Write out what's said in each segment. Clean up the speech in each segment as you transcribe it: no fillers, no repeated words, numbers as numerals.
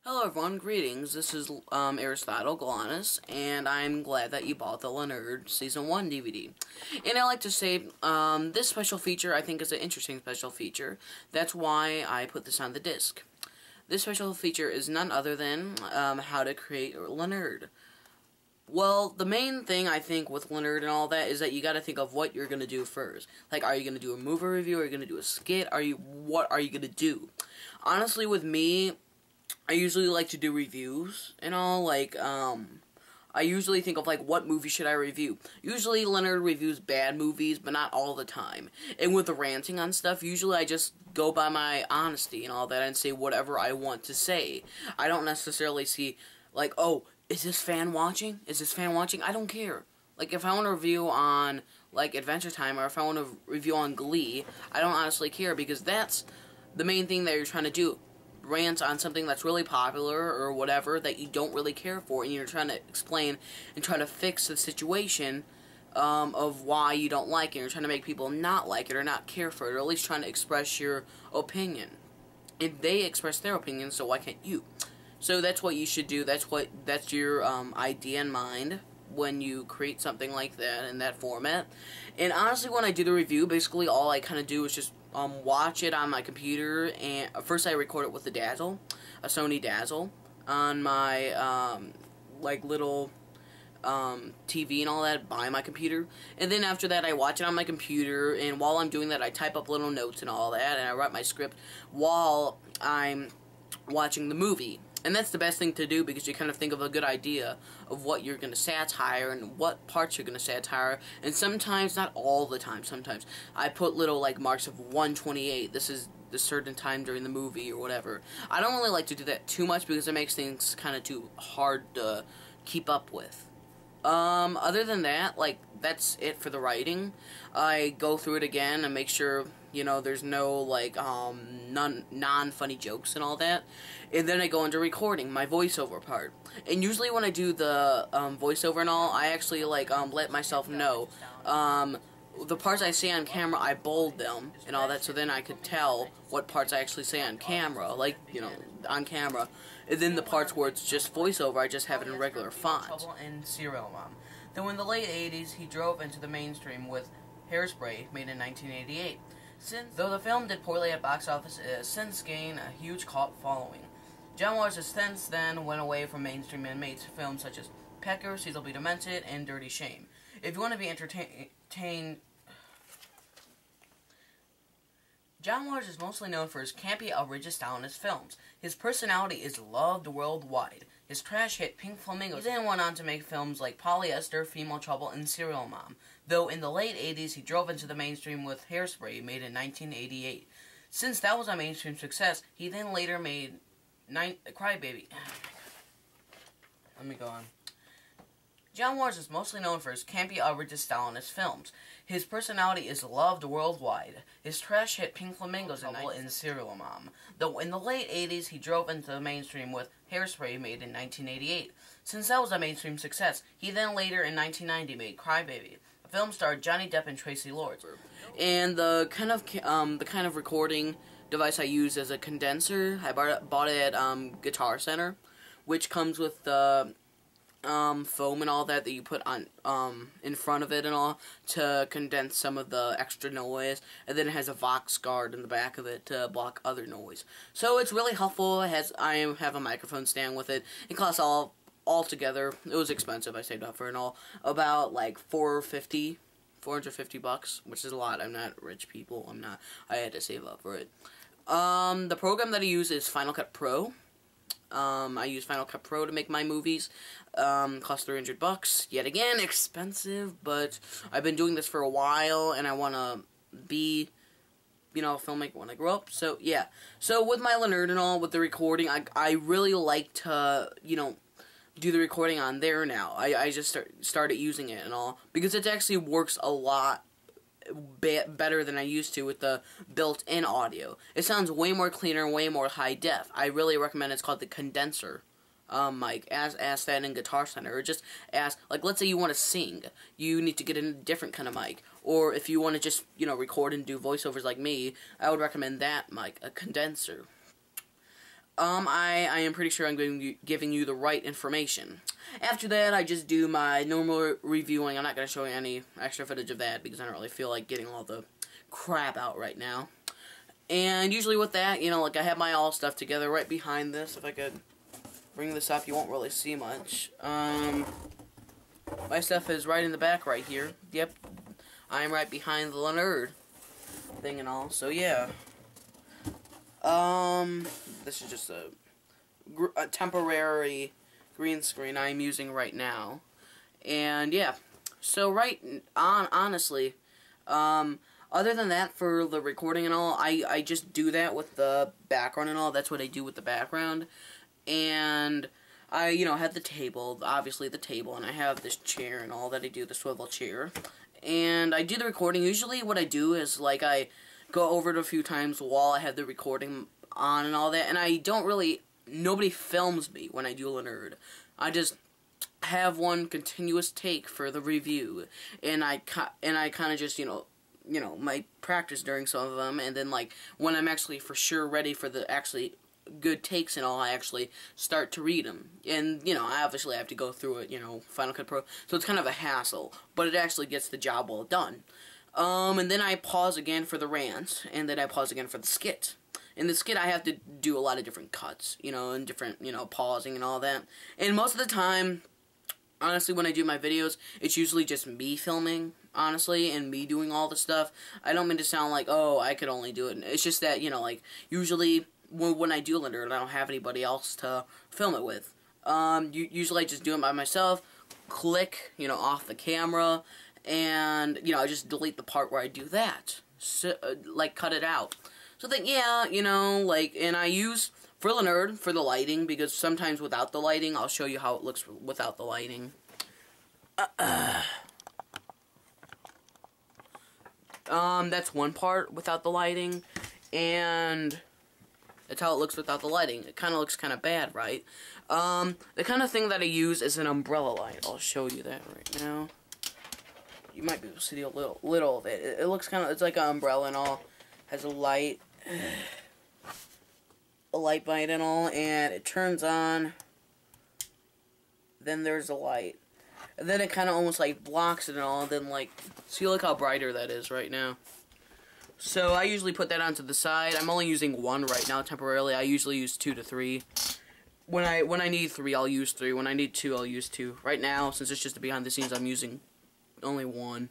Hello everyone, greetings. This is Aristotle Glanis, and I'm glad that you bought the Leonard Season 1 DVD. And I like to say, this special feature I think is an interesting special feature. That's why I put this on the disc. This special feature is none other than how to create Leonard. Well, the main thing I think with Leonard and all that is that you gotta think of what you're gonna do first. Like, are you gonna do a movie review? Are you gonna do a skit? What are you gonna do? Honestly, with me, I usually like to do reviews and all, like, I usually think of, like, what movie should I review? Usually Leonard reviews bad movies, but not all the time. And with the ranting on stuff, usually I just go by my honesty and all that and say whatever I want to say. I don't necessarily see, like, oh, is this fan watching? Is this fan watching? I don't care. Like, if I want to review on, like, Adventure Time, or if I want to review on Glee, I don't honestly care, because that's the main thing that you're trying to do. Rant on something that's really popular or whatever that you don't really care for, and you're trying to explain and try to fix the situation of why you don't like it. You're trying to make people not like it or not care for it, or at least trying to express your opinion. If they express their opinion, so why can't you? So that's what you should do. That's your idea in mind when you create something like that in that format. And honestly, when I do the review, basically all I kind of do is just watch it on my computer, and first I record it with the Dazzle, a Sony Dazzle, on my like little TV and all that by my computer, and then after that I watch it on my computer, and while I'm doing that I type up little notes and all that, and I write my script while I'm watching the movie. And that's the best thing to do, because you kind of think of a good idea of what you're going to satire and what parts you're going to satire. And sometimes, not all the time, sometimes I put little like marks of 128. This is the certain time during the movie or whatever. I don't really like to do that too much, because it makes things kind of too hard to keep up with. Other than that, like, that's it for the writing. I go through it again and make sure, you know, there's no, like, non-funny jokes and all that. And then I go into recording, my voiceover part. And usually when I do the, voiceover and all, I actually, like, let myself know, the parts I say on camera, I bold them and all that, so then I could tell what parts I actually say on camera, like, you know, on camera. And then the parts where it's just voiceover, I just have it in regular font. And Serial Mom. Though in the late 80s, he drove into the mainstream with Hairspray, made in 1988. Though the film did poorly at box office, it has since gained a huge cult following. John Waters has since then went away from mainstream and made films such as Pecker, Cecil B. Demented, and Dirty Shame. If you want to be entertained, John Waters is mostly known for his campy, outrageous style in his films. His personality is loved worldwide. His trash hit Pink Flamingos. He then went on to make films like Polyester, Female Trouble, and Serial Mom. Though in the late 80s, he drove into the mainstream with Hairspray, made in 1988. Since that was a mainstream success, he then later made Crybaby. Let me go on. John Waters is mostly known for his campy, outrageous style in his films. His personality is loved worldwide. His trash hit Pink Flamingos in Serial Mom. Though in the late 80s, he drove into the mainstream with Hairspray, made in 1988. Since that was a mainstream success, he then later in 1990 made Crybaby. The film starred Johnny Depp and Tracy Lords. And the kind of recording device I use is a condenser. I bought it at Guitar Center, which comes with the foam and all that you put on in front of it and all to condense some of the extra noise, and then it has a Vox guard in the back of it to block other noise. So it's really helpful. I have a microphone stand with it. It costs altogether, it was expensive. I saved up for it and all, about like $450 bucks, which is a lot. I'm not rich, people. I had to save up for it. The program that I use is Final Cut Pro. I use Final Cut Pro to make my movies. Cost $300. Yet again, expensive, but I've been doing this for a while, and I want to be, you know, a filmmaker when I grow up. So, yeah. So, with my Leonard and all, with the recording, I really like to, you know, do the recording on there now. I just started using it and all, because it actually works a lot better than I used to with the built-in audio. It sounds way more cleaner, way more high def. I really recommend it. It's called the condenser mic. Ask that in Guitar Center, or just ask, like, let's say you want to sing, you need to get a different kind of mic, or if you want to just, you know, record and do voiceovers like me, I would recommend that mic, a condenser. I am pretty sure I'm giving you the right information. After that, I just do my normal reviewing. I'm not going to show you any extra footage of that because I don't really feel like getting all the crap out right now. And usually with that, you know, like I have my all stuff together right behind this. If I could bring this up, you won't really see much. My stuff is right in the back right here. Yep, I'm right behind the Lenerd thing and all. So yeah. This is just a temporary green screen I'm using right now. And yeah, so honestly, other than that, for the recording and all, I just do that with the background and all. That's what I do with the background. And I, you know, have the table, obviously the table, and I have this chair and all that I do, the swivel chair. And I do the recording. Usually what I do is, like, I go over it a few times while I have the recording on and all that, and I don't really, nobody films me when I do Lenerd. I just have one continuous take for the review, and I kind of just, you know, my practice during some of them, and then, like, when I'm actually for sure ready for the actually good takes and all, I actually start to read them. And, you know, I obviously have to go through it, you know, Final Cut Pro, so it's kind of a hassle, but it actually gets the job well done. And then I pause again for the rant, and then I pause again for the skit. In the skit, I have to do a lot of different cuts, you know, and different, you know, pausing and all that. And most of the time, honestly, when I do my videos, it's usually just me filming, honestly, and me doing all the stuff. I don't mean to sound like, oh, I could only do it. It's just that, you know, like, usually when I do Lenerd, I don't have anybody else to film it with. Usually I just do it by myself, click, you know, off the camera, and, you know, I just delete the part where I do that. So, like, cut it out. So then, yeah, you know, like, and I use for Lenerd for the lighting, because sometimes without the lighting, I'll show you how it looks without the lighting. That's one part without the lighting, and that's how it looks without the lighting. It kind of looks kind of bad, right? The kind of thing that I use is an umbrella light. I'll show you that right now. You might be able to see a little of it. It looks kind of, it's like an umbrella and all. Has a light bite and all, and it turns on. Then there's a light. And then it kind of almost like blocks it and all, and then like, see, look how brighter that is right now. So I usually put that onto the side. I'm only using one right now temporarily. I usually use 2 to 3. When I need 3, I'll use 3. When I need 2, I'll use 2. Right now, since it's just behind the scenes, I'm using only 1.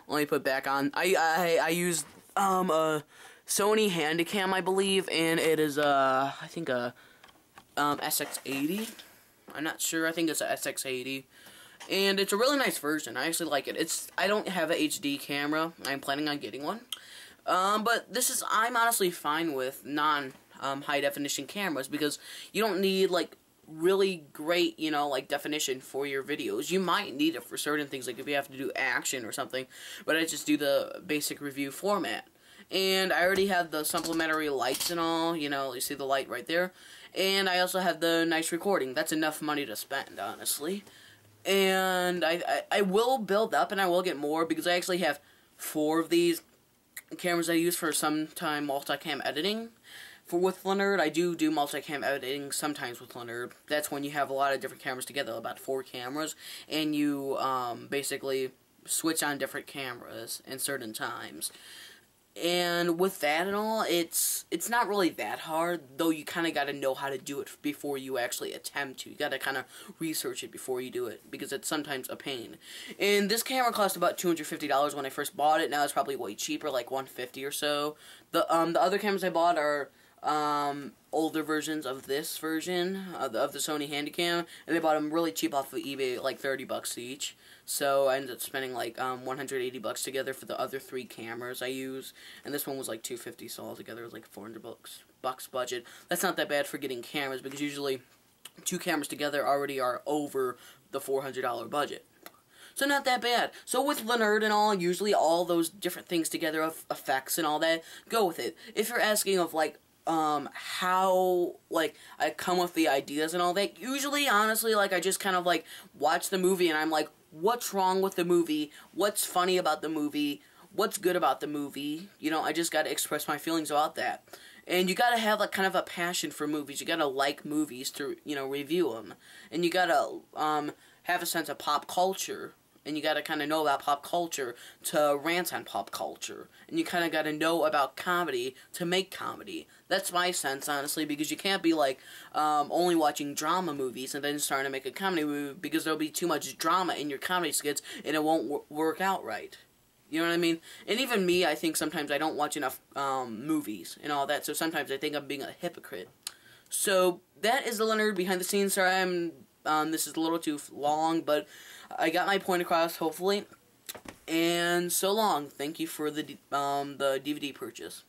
Let me put back on. I use a Sony Handycam, I believe, and it is I think a SX80. I'm not sure. I think it's a SX80. And it's a really nice version. I actually like it. I don't have an HD camera. I'm planning on getting one. But I'm honestly fine with high definition cameras, because you don't need, like, really great, you know, like, definition for your videos. You might need it for certain things, like if you have to do action or something, but I just do the basic review format. And I already have the supplementary lights and all, you know, you see the light right there. And I also have the nice recording. That's enough money to spend, honestly. And I will build up, and I will get more, because I actually have 4 of these cameras I use for sometime multicam editing. With Lenerd, I do multicam editing sometimes with Lenerd. That's when you have a lot of different cameras together, about 4 cameras, and you basically switch on different cameras in certain times. And with that and all, it's not really that hard, though you kind of got to know how to do it before you actually attempt to. You got to kind of research it before you do it, because it's sometimes a pain. And this camera cost about $250 when I first bought it. Now it's probably way cheaper, like $150 or so. The other cameras I bought are older versions of this version of the Sony Handycam, and they bought them really cheap off of eBay, like $30 each. So I ended up spending like $180 together for the other 3 cameras I use, and this one was like $250, so altogether it was like $400 budget. That's not that bad for getting cameras, because usually 2 cameras together already are over the $400 budget. So not that bad. So with Lenerd and all, usually all those different things together, of effects and all that, go with it. If you're asking of like how, like, I come with the ideas and all that, usually, honestly, like, I just kind of, like, watch the movie and I'm like, what's wrong with the movie? What's funny about the movie? What's good about the movie? You know, I just gotta express my feelings about that. And you gotta have like kind of a passion for movies. You gotta like movies to, you know, review them. And you gotta have a sense of pop culture. And you gotta kind of know about pop culture to rant on pop culture. And you kind of gotta know about comedy to make comedy. That's my sense, honestly, because you can't be like only watching drama movies and then starting to make a comedy movie, because there'll be too much drama in your comedy skits and it won't work out right. You know what I mean? And even me, I think sometimes I don't watch enough movies and all that, so sometimes I think I'm being a hypocrite. So that is the Leonard behind the scenes. Sorry, this is a little too long, but I got my point across, hopefully. And so long. Thank you for the DVD purchase.